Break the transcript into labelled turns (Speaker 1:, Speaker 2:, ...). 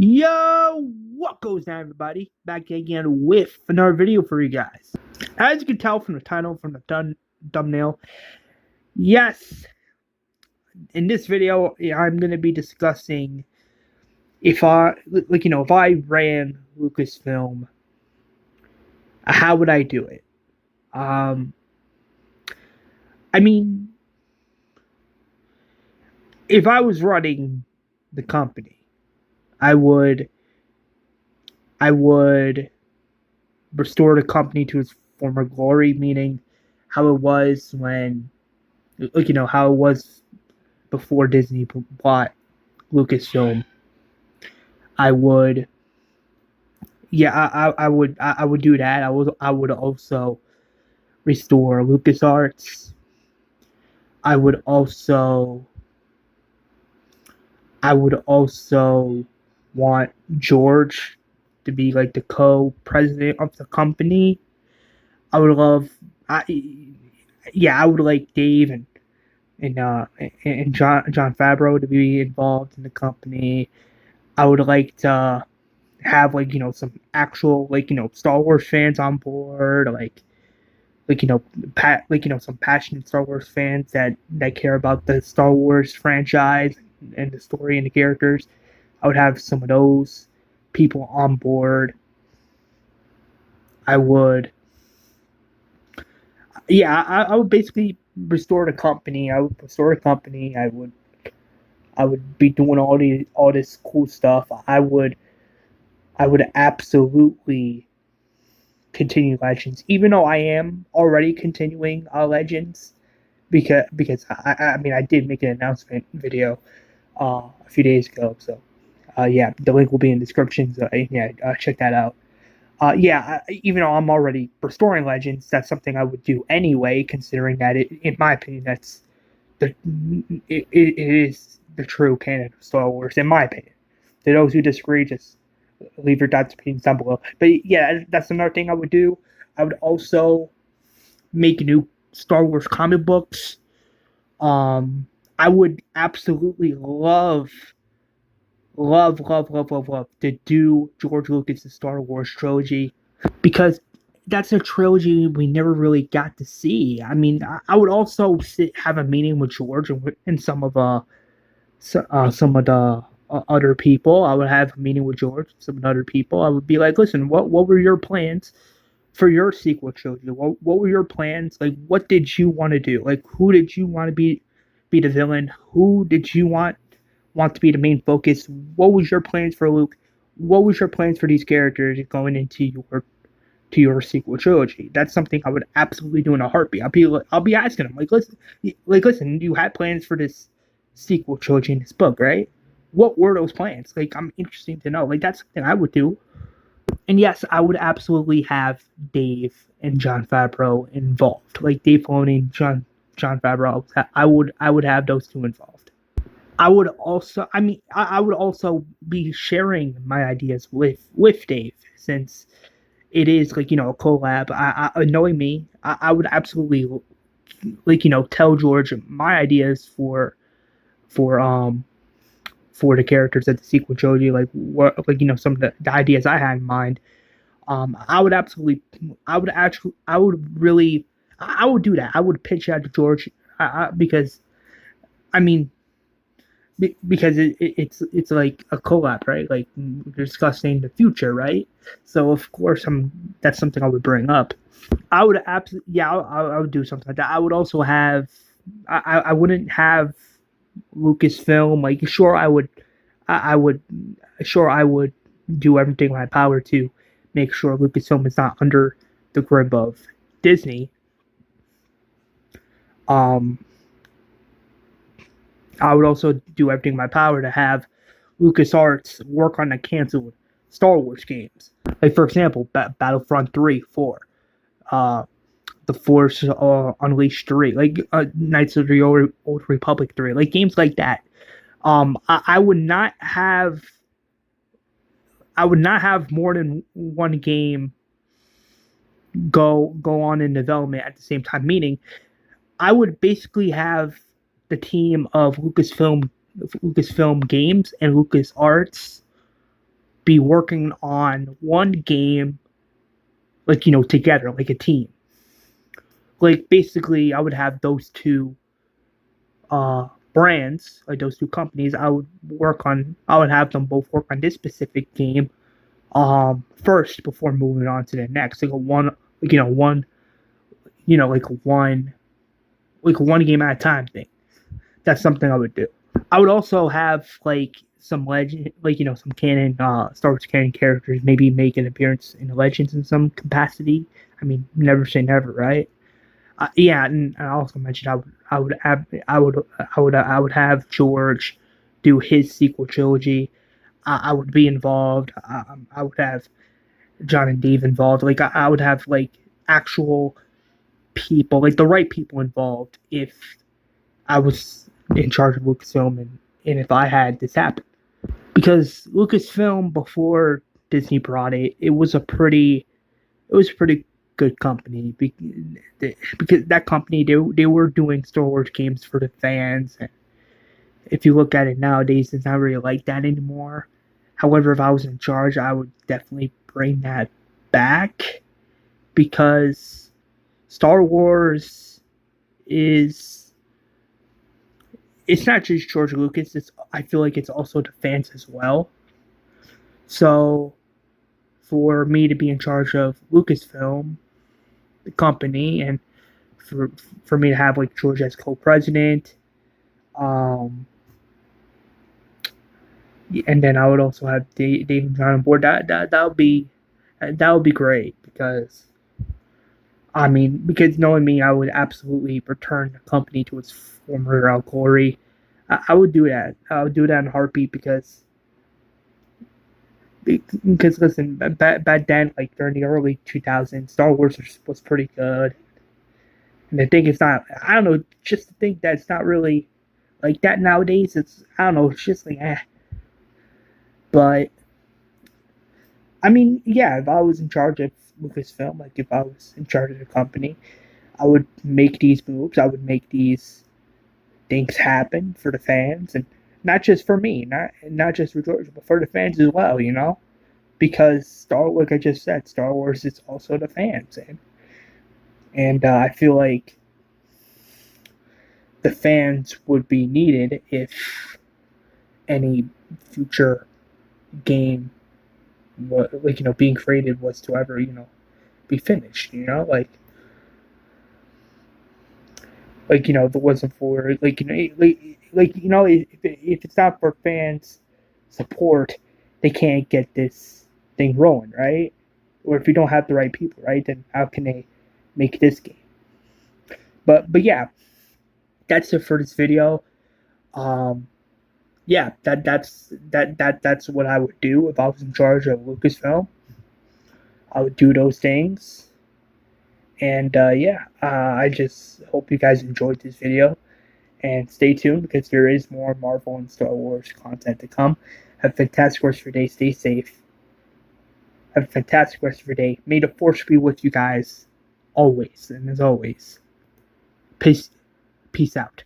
Speaker 1: Yo, what goes down, everybody? Back again with another video for you guys. As you can tell from the title, from the thumbnail, yes, in this video, I'm going to be discussing if I ran Lucasfilm, how would I do it? Um, I mean, if I was running the company, I would, I would restore the company to its former glory, meaning how it was when, how it was before Disney bought Lucasfilm. I would, yeah, I would do that. I would also restore LucasArts. I would also, I would also want George to be like the co-president of the company. I would love, I, yeah, I would like Dave and John Favreau to be involved in the company. I would like to have some actual Star Wars fans on board, some passionate Star Wars fans that care about the Star Wars franchise and the story and the characters. I would have some of those people on board. I would, yeah, I would basically restore the company. I would restore the company. I would be doing all this cool stuff. I would absolutely continue Legends, even though I am already continuing Legends, because I mean I did make an announcement video a few days ago. So yeah, the link will be in the description. So yeah, check that out. Yeah, even though I'm already restoring Legends, that's something I would do anyway, considering that in my opinion, the it is the true canon of Star Wars, in my opinion. To those who disagree, just leave your thoughts opinions down below. But yeah, that's another thing I would do. I would also make new Star Wars comic books. I would absolutely love to do George Lucas' Star Wars trilogy, because that's a trilogy we never really got to see. I mean, I would also have a meeting with George and some of the other people. I would have a meeting with George, some of the other people. I would be like, listen, what were your plans for your sequel trilogy? What were your plans? Like, what did you want to do? Like, who did you want to be the villain? Who did you want to be the main focus? What was your plans for Luke? What was your plans for these characters going into your sequel trilogy? That's something I would absolutely do in a heartbeat. I'll be asking them listen, you had plans for this sequel trilogy in this book, right? What were those plans? Like, I'm interested to know. Like, that's something I would do. And yes, I would absolutely have Dave and John Favreau involved. Like Dave Filoni and John Favreau. I would have those two involved. I would also be sharing my ideas with Dave, since it is a collab. Knowing me, I would absolutely tell George my ideas for um for the characters of the sequel trilogy, some of the ideas I had in mind. I would absolutely, I would really, I would do that. I would pitch out to George, because I mean, because it's like a collab, right? Like we're discussing the future, right? So of course, that's something I would bring up. I would absolutely, yeah, I would do something like that. I would also have, I wouldn't have Lucasfilm. Like, sure, I would, sure, I would do everything in my power to make sure Lucasfilm is not under the grip of Disney. Um, I would also do everything in my power to have LucasArts work on the canceled Star Wars games. Like, for example, Battlefront 3, 4, uh, The Force Unleashed 3, Knights of the Old Republic 3, like games like that. I would not have more than one game go on in development at the same time. Meaning, I would basically have the team of Lucasfilm Games and LucasArts be working on one game, like, together, like a team. Like, basically, I would have those two brands, like those two companies. I would have them both work on this specific game first before moving on to the next. Like a one, like, one, like one game at a time thing. That's something I would do. I would also have like some legend, like, some canon, Star Wars canon characters maybe make an appearance in the Legends in some capacity. I mean, never say never, right? Yeah, and I also mentioned I would have George do his sequel trilogy. I would be involved. I would have John and Dave involved. Like, I would have like actual people, like the right people involved, if I was in charge of Lucasfilm, and if I had this happen. Because Lucasfilm, before Disney brought it was a pretty good company, because that company, they were doing Star Wars games for the fans. And if you look at it nowadays, it's not really like that anymore. However, if I was in charge, I would definitely bring that back, because Star Wars is it's not just George Lucas. I feel like it's also the fans as well. So for me to be in charge of Lucasfilm, the company, and for for me to have like George as co-president, um, and then I would also have Dave and John on board. That would be great, because I mean, because knowing me, I would absolutely return the company to its former glory. I would do that. I would do that in a heartbeat, because listen, back then, like during the early 2000s, Star Wars was pretty good. And I think it's not. I don't know. Just to think that it's not really like that nowadays. I don't know. It's just like eh. But I mean, yeah. If I was in charge of Lucasfilm, like if I was in charge of the company, I would make these moves. I would make these things happen for the fans, and not just for me, not just for George, but for the fans as well. Because like I just said, Star Wars is also the fans, and I feel like the fans would be needed if any future game, like, being created, was to ever, be finished. If it wasn't for, like, if it's not for fans support, they can't get this thing rolling, right? Or if you don't have the right people, right, then how can they make this game? But yeah, that's it for this video. Um, yeah, that's what I would do if I was in charge of Lucasfilm. I would do those things, and yeah, I just hope you guys enjoyed this video, and stay tuned, because there is more Marvel and Star Wars content to come. Have a fantastic rest of your day. Stay safe. Have a fantastic rest of your day. May the Force be with you guys always, and as always, peace out.